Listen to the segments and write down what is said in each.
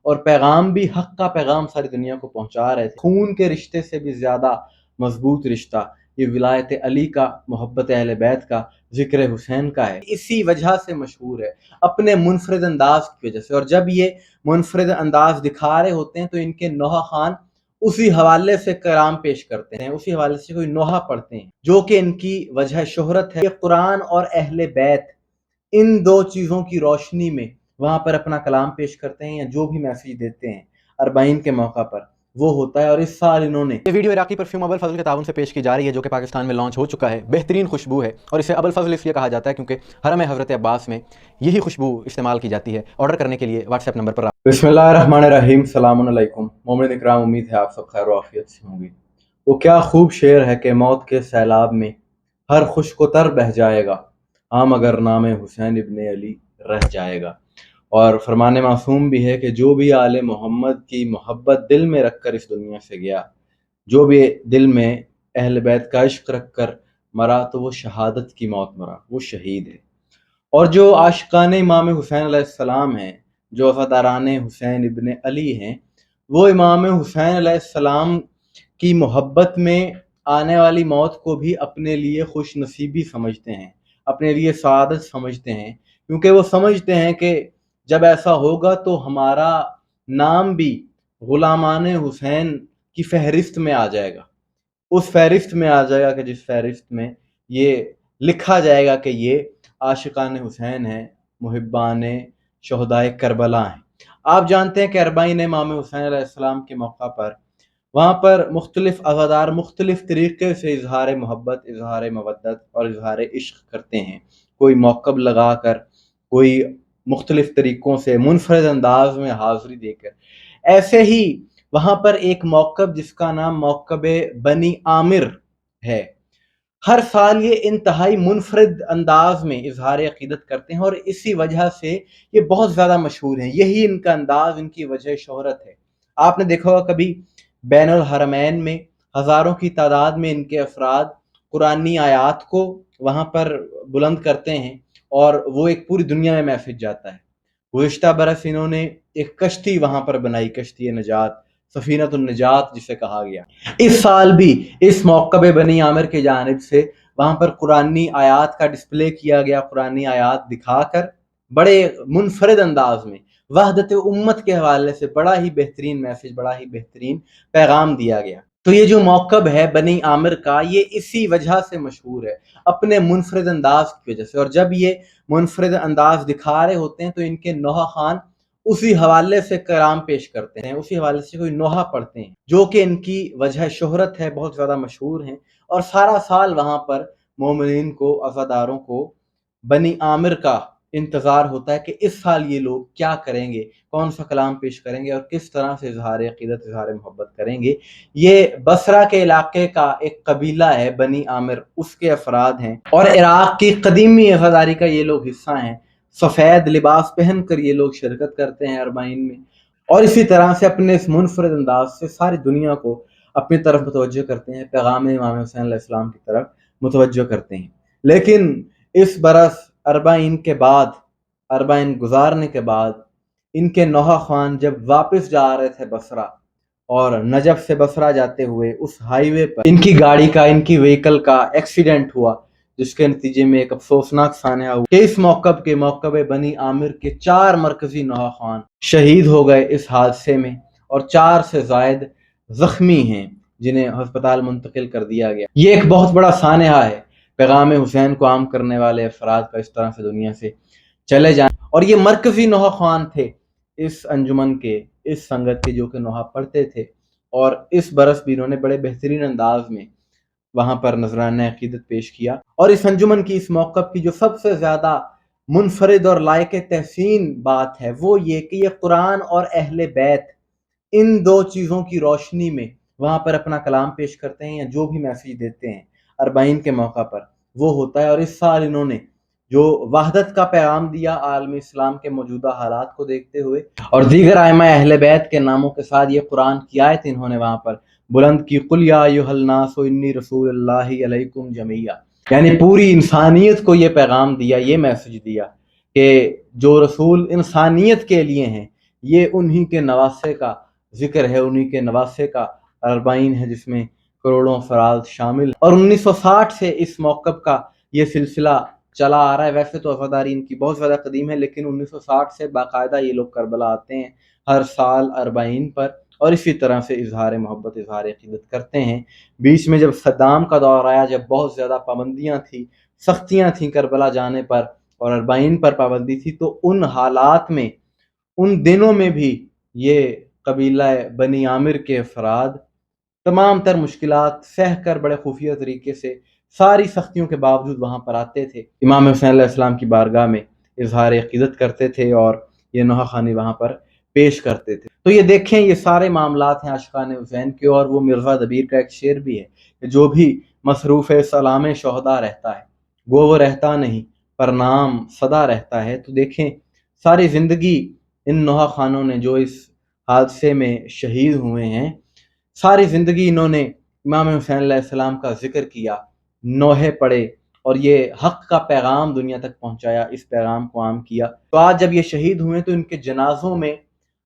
اور پیغام بھی حق کا پیغام ساری دنیا کو پہنچا رہے تھے۔ خون کے رشتے سے بھی زیادہ مضبوط رشتہ یہ ولایت علی کا، محبت اہل بیت کا، ذکر حسین کا ہے۔ اسی وجہ سے مشہور ہے، اپنے منفرد انداز کی وجہ سے۔ اور جب یہ منفرد انداز دکھا رہے ہوتے ہیں تو ان کے نوحہ خوان اسی حوالے سے کلام پیش کرتے ہیں، اسی حوالے سے کوئی نوحہ پڑھتے ہیں، جو کہ ان کی وجہ شہرت ہے۔ یہ قرآن اور اہل بیت ان دو چیزوں کی روشنی میں وہاں پر اپنا کلام پیش کرتے ہیں، یا جو بھی میسیج دیتے ہیں اربعین کے موقع پر وہ ہوتا ہے۔ اور اس سال انہوں نے یہ ویڈیو عراقی پرفیوم ابو الفضل کے تعاون سے پیش کی جا رہی ہے، جو کہ پاکستان میں لانچ ہو چکا ہے۔ بہترین خوشبو ہے، اور اسے ابو الفضل اس لیے کہا جاتا ہے کیونکہ حرم حضرت عباس میں یہی خوشبو استعمال کی جاتی ہے۔ آرڈر کرنے کے لیے واٹس ایپ نمبر پر بسم اللہ الرحمن الرحیم۔ السلام علیکم مومن اکرام، امید ہے آپ سب خیر و عافیت سے ہوں گے۔ وہ کیا خوب شعر ہے کہ موت کے سیلاب میں ہر خشک و تر بہہ جائے گا، ہاں مگر نام حسین ابن علی رہ جائے گا۔ اور فرمان معصوم بھی ہے کہ جو بھی آل محمد کی محبت دل میں رکھ کر اس دنیا سے گیا، جو بھی دل میں اہل بیت کا عشق رکھ کر مرا، تو وہ شہادت کی موت مرا، وہ شہید ہے۔ اور جو عاشقان امام حسین علیہ السلام ہیں، جو وفاداران حسین ابن علی ہیں، وہ امام حسین علیہ السلام کی محبت میں آنے والی موت کو بھی اپنے لیے خوش نصیبی سمجھتے ہیں، اپنے لیے سعادت سمجھتے ہیں، کیونکہ وہ سمجھتے ہیں کہ جب ایسا ہوگا تو ہمارا نام بھی غلامان حسین کی فہرست میں آ جائے گا، اس فہرست میں آ جائے گا کہ جس فہرست میں یہ لکھا جائے گا کہ یہ عاشقان حسین ہیں، محبان شہدائے کربلا ہیں۔ آپ جانتے ہیں کہ اربعین امام حسین علیہ السلام کے موقع پر وہاں پر مختلف عزادار مختلف طریقے سے اظہار محبت، اظہار مودت اور اظہار عشق کرتے ہیں۔ کوئی موقب لگا کر، کوئی مختلف طریقوں سے منفرد انداز میں حاضری دے کر۔ ایسے ہی وہاں پر ایک موقب جس کا نام موقب بنی عامر ہے، ہر سال یہ انتہائی منفرد انداز میں اظہار عقیدت کرتے ہیں، اور اسی وجہ سے یہ بہت زیادہ مشہور ہیں۔ یہی ان کا انداز، ان کی وجہ شہرت ہے۔ آپ نے دیکھا ہوگا کبھی بین الحرمین میں ہزاروں کی تعداد میں ان کے افراد قرآنی آیات کو وہاں پر بلند کرتے ہیں، اور وہ ایک پوری دنیا میں میسج جاتا ہے۔ گزشتہ برس انہوں نے ایک کشتی وہاں پر بنائی، کشتی نجات، سفینۃ النجات جسے کہا گیا۔ اس سال بھی اس موقب بنی عامر کی جانب سے وہاں پر قرآنی آیات کا ڈسپلے کیا گیا، قرآنی آیات دکھا کر بڑے منفرد انداز میں وحدت امت کے حوالے سے بڑا ہی بہترین میسج، بڑا ہی بہترین پیغام دیا گیا۔ تو یہ جو موقب ہے بنی عامر کا، یہ اسی وجہ سے مشہور ہے، اپنے منفرد انداز کی وجہ سے۔ اور جب یہ منفرد انداز دکھا رہے ہوتے ہیں تو ان کے نوحہ خوان اسی حوالے سے کلام پیش کرتے ہیں، اسی حوالے سے کوئی نوحہ پڑھتے ہیں، جو کہ ان کی وجہ شہرت ہے، بہت زیادہ مشہور ہیں۔ اور سارا سال وہاں پر مومنین کو، عزاداروں کو بنی عامر کا انتظار ہوتا ہے کہ اس سال یہ لوگ کیا کریں گے، کون سا کلام پیش کریں گے، اور کس طرح سے اظہار عقیدت، اظہار محبت کریں گے۔ یہ بصرہ کے علاقے کا ایک قبیلہ ہے بنی عامر، اس کے افراد ہیں، اور عراق کی قدیمی عزاداری کا یہ لوگ حصہ ہیں۔ سفید لباس پہن کر یہ لوگ شرکت کرتے ہیں اربعین میں، اور اسی طرح سے اپنے اس منفرد انداز سے ساری دنیا کو اپنی طرف متوجہ کرتے ہیں، پیغام امام حسین علیہ السلام کی طرف متوجہ کرتے ہیں۔ لیکن اس برس اربعین کے بعد، اربعین گزارنے کے بعد، ان کے نوحہ خوان جب واپس جا رہے تھے بصرہ، اور نجف سے بصرہ جاتے ہوئے اس ہائی وے پر ان کی گاڑی کا، ان کی وہیکل کا ایکسیڈنٹ ہوا، جس کے نتیجے میں ایک افسوسناک سانحہ ہوا کہ اس موقب بنی عامر کے 4 مرکزی نوحہ خوان شہید ہو گئے اس حادثے میں، اور 4 سے زائد زخمی ہیں جنہیں ہسپتال منتقل کر دیا گیا۔ یہ ایک بہت بڑا سانحہ ہے، پیغام حسین کو عام کرنے والے افراد کا اس طرح سے دنیا سے چلے جائیں۔ اور یہ مرکزی نوحہ خوان تھے اس انجمن کے، اس سنگت کے، جو کہ نوحہ پڑھتے تھے، اور اس برس بھی انہوں نے بڑے بہترین انداز میں وہاں پر نذرانہ عقیدت پیش کیا۔ اور اس انجمن کی، اس موقب کی جو سب سے زیادہ منفرد اور لائق تحسین بات ہے وہ یہ کہ یہ قرآن اور اہل بیت ان دو چیزوں کی روشنی میں وہاں پر اپنا کلام پیش کرتے ہیں، یا جو بھی میسیج دیتے ہیں اربعین کے موقع پر وہ ہوتا ہے۔ اور اس سال انہوں نے جو وحدت کا پیغام دیا عالم اسلام کے موجودہ حالات کو دیکھتے ہوئے، اور دیگر ائمہ اہل بیت کے ناموں کے ساتھ یہ قرآن کی آیت انہوں نے وہاں پر بلند کی، قل یا ایھا الناس انی رسول اللہ علیکم جمیعا، یعنی پوری انسانیت کو یہ پیغام دیا، یہ میسج دیا کہ جو رسول انسانیت کے لیے ہیں، یہ انہی کے نواسے کا ذکر ہے، انہی کے نواسے کا اربعین ہے جس میں کروڑوں افراد شامل، اور 1960 سے اس موقف کا یہ سلسلہ چلا آ رہا ہے۔ ویسے تو عزاداری ان کی بہت زیادہ قدیم ہے، لیکن 1960 سے باقاعدہ یہ لوگ کربلا آتے ہیں ہر سال اربعین پر، اور اسی طرح سے اظہار محبت، اظہار عقیدت کرتے ہیں۔ بیچ میں جب صدام کا دور آیا، جب بہت زیادہ پابندیاں تھیں، سختیاں تھیں کربلا جانے پر اور اربعین پر پابندی تھی، تو ان حالات میں، ان دنوں میں بھی یہ قبیلہ بنی عامر کے افراد تمام تر مشکلات سہ کر بڑے خفیہ طریقے سے ساری سختیوں کے باوجود وہاں پر آتے تھے، امام حسین علیہ السلام کی بارگاہ میں اظہار عقیدت کرتے تھے اور یہ نوحہ خوانی وہاں پر پیش کرتے تھے۔ تو یہ دیکھیں، یہ سارے معاملات ہیں عاشقان حسین کے، اور وہ مرزا دبیر کا ایک شعر بھی ہے کہ جو بھی مصروف سلام شہداء رہتا ہے گو وہ رہتا نہیں پر نام صدا رہتا ہے۔ تو دیکھیں، ساری زندگی ان نوحہ خانوں نے جو اس حادثے میں شہید ہوئے ہیں، ساری زندگی انہوں نے امام حسین علیہ السلام کا ذکر کیا، نوحے پڑھے، اور یہ حق کا پیغام دنیا تک پہنچایا، اس پیغام کو عام کیا۔ تو آج جب یہ شہید ہوئے تو ان کے جنازوں میں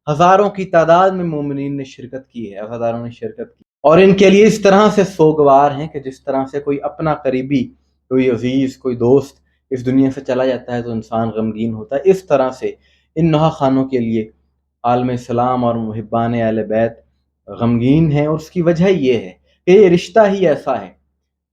ہزاروں کی تعداد میں مومنین نے شرکت کی ہے، عزاداروں نے شرکت کی، اور ان کے لیے اس طرح سے سوگوار ہیں کہ جس طرح سے کوئی اپنا قریبی، کوئی عزیز، کوئی دوست اس دنیا سے چلا جاتا ہے تو انسان غمگین ہوتا ہے، اس طرح سے ان نوحہ خانوں کے لیے عالم اسلام اور محبان اہل بیت غمگین ہیں، اور اس کی وجہ یہ ہے کہ یہ رشتہ ہی ایسا ہے۔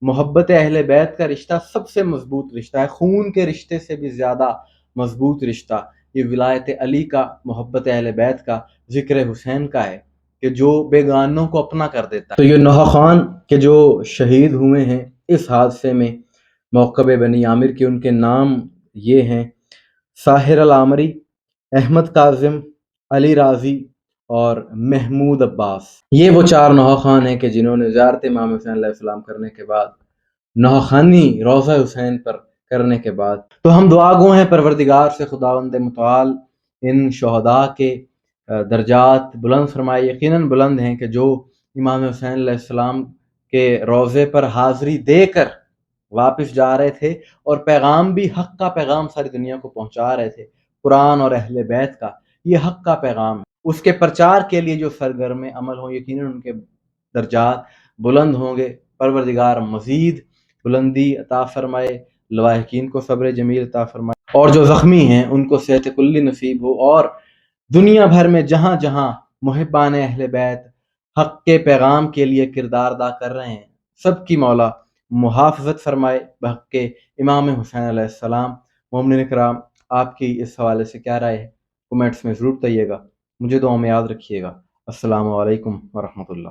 محبت اہل بیت کا رشتہ سب سے مضبوط رشتہ ہے، خون کے رشتے سے بھی زیادہ مضبوط رشتہ یہ ولایت علی کا، محبت اہل بیت کا، ذکر حسین کا ہے کہ جو بیگانوں کو اپنا کر دیتا ہے۔ تو یہ نوحہ خان کے جو شہید ہوئے ہیں اس حادثے میں موقب بنی عامر کے، ان کے نام یہ ہیں: ساحر العامری، احمد کاظم، علی راضی اور محمود عباس۔ یہ وہ 4 نوحہ خان ہیں کہ جنہوں نے زیارت امام حسین علیہ السلام کرنے کے بعد، نوحہ خوانی روضہ حسین پر کرنے کے بعد، تو ہم دعا گو ہیں پروردگار سے خداوند متعال ان شہداء کے درجات بلند فرمائے۔ یقیناً بلند ہیں کہ جو امام حسین علیہ السلام کے روضے پر حاضری دے کر واپس جا رہے تھے، اور پیغام بھی حق کا پیغام ساری دنیا کو پہنچا رہے تھے، قرآن اور اہل بیت کا یہ حق کا پیغام ہے، اس کے پرچار کے لیے جو سرگرم عمل ہوں، یقیناً ان کے درجات بلند ہوں گے۔ پروردگار مزید بلندی عطا فرمائے، لواحقین کو صبر جمیل عطا فرمائے، اور جو زخمی ہیں ان کو صحت کلی نصیب ہو، اور دنیا بھر میں جہاں جہاں محبان اہل بیت حق کے پیغام کے لیے کردار ادا کر رہے ہیں، سب کی مولا محافظت فرمائے بحق کے امام حسین علیہ السلام۔ مومنین کرام، آپ کی اس حوالے سے کیا رائے ہے؟ کومنٹس میں ضرور بتائیے گا، مجھے دعاؤں میں یاد رکھیے گا۔ السلام علیکم ورحمۃ اللہ۔